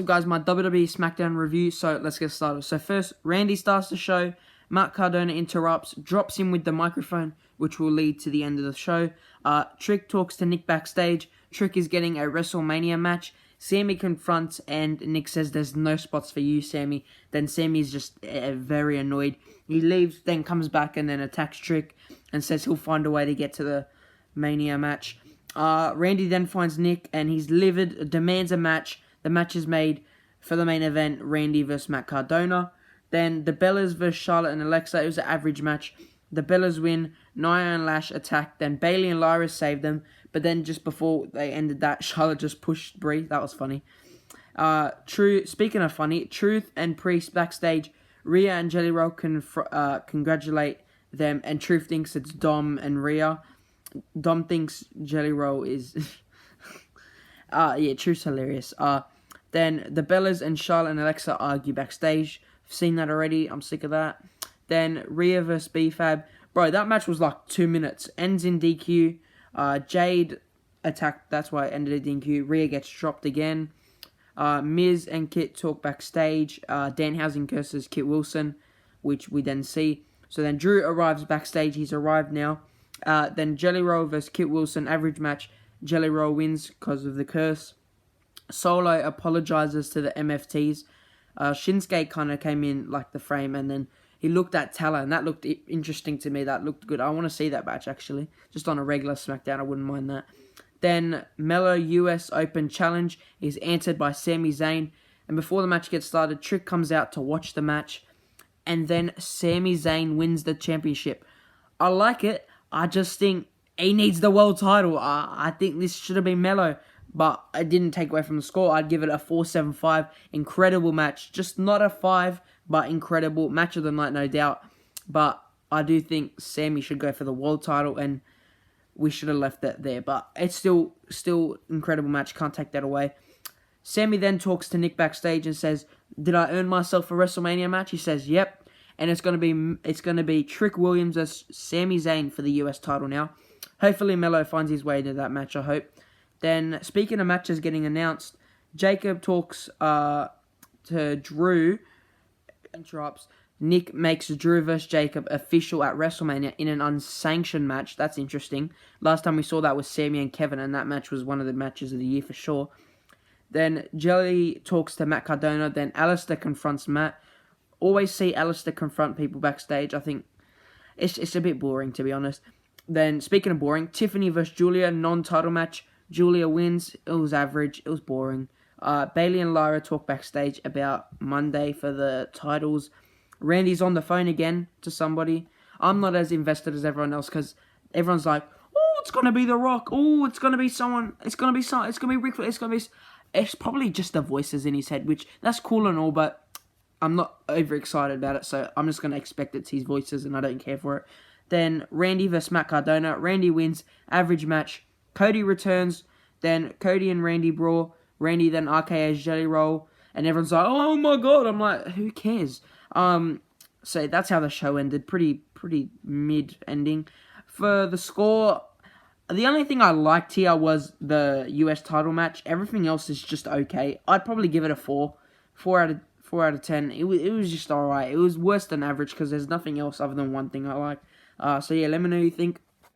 What's up, guys? My WWE SmackDown review. So let's get started. So first, Randy starts the show. Matt Cardona interrupts, drops him with the microphone, which will lead to the end of the show. Trick talks to Nick backstage. Trick is getting a WrestleMania match. Sammy confronts, and Nick says there's no spots for you, Sammy. Then Sammy's just very annoyed. He leaves, then comes back and then attacks Trick and says he'll find a way to get to the Mania match. Randy then finds Nick and he's livid, demands a match. The match is made for the main event, Randy vs. Matt Cardona. Then the Bellas vs. Charlotte and Alexa. It was an average match. The Bellas win. Nia and Lash attack. Then Bayley and Lyra save them. But then just before they ended that, Charlotte just pushed Brie. That was funny. Speaking of funny, Truth and Priest backstage. Rhea and Jelly Roll congratulate them. And Truth thinks it's Dom and Rhea. Dom thinks Jelly Roll is... Truth's hilarious. Then the Bellas and Charlotte and Alexa argue backstage. I've seen that already. I'm sick of that. Then Rhea vs. B-Fab. Bro, that match was like 2 minutes. Ends in DQ. Jade attacked. That's why it ended in DQ. Rhea gets dropped again. Miz and Kit talk backstage. Danhausen curses Kit Wilson, which we then see. So then Drew arrives backstage. He's arrived now. Then Jelly Roll vs. Kit Wilson. Average match. Jelly Roll wins because of the curse. Solo apologizes to the MFTs. Shinsuke kind of came in like the frame and then he looked at Tala and that looked interesting to me. That looked good. I want to see that match actually. Just on a regular SmackDown, I wouldn't mind that. Then Mello US Open Challenge is answered by Sami Zayn. And before the match gets started, Trick comes out to watch the match. And then Sami Zayn wins the championship. I like it. I just think he needs the world title. I think this should have been Mello, but I didn't take away from the score. I'd give it a 4.75. Incredible match. Just not a 5, but incredible. Match of the night, no doubt. But I do think Sammy should go for the world title, and we should have left that there. But it's still incredible match. Can't take that away. Sammy then talks to Nick backstage and says, "Did I earn myself a WrestleMania match?" He says, "Yep." And it's gonna be Trick Williams as Sami Zayn for the US title now. Hopefully Mello finds his way into that match, I hope. Then, speaking of matches getting announced, Jacob talks to Drew, interrupts. Nick makes Drew vs. Jacob official at WrestleMania in an unsanctioned match. That's interesting. Last time we saw that was Sami and Kevin, and that match was one of the matches of the year for sure. Then Jelly talks to Matt Cardona. Then Alistair confronts Matt. Always see Alistair confront people backstage. I think it's a bit boring, to be honest. Then, speaking of boring, Tiffany vs. Julia, non-title match. Julia wins. It was average. It was boring. Bayley and Lyra talk backstage about Monday for the titles. Randy's on the phone again to somebody. I'm not as invested as everyone else because everyone's like, "Oh, it's gonna be The Rock. Oh, it's gonna be someone. It's gonna be someone. It's gonna be Rick. It's gonna be." It's probably just the voices in his head, which that's cool and all, but I'm not overexcited about it, so I'm just gonna expect it's his voices, and I don't care for it. Then Randy vs. Matt Cardona. Randy wins. Average match. Cody returns. Then Cody and Randy brawl. Randy then RKO's Jelly Roll. And everyone's like, "Oh my god." I'm like, who cares? So that's how the show ended. Pretty mid ending. For the score, the only thing I liked here was the US title match. Everything else is just okay. I'd probably give it a 4. 4 out of 10. It was just alright. It was worse than average because there's nothing else other than one thing I like. So yeah, let me know what you think.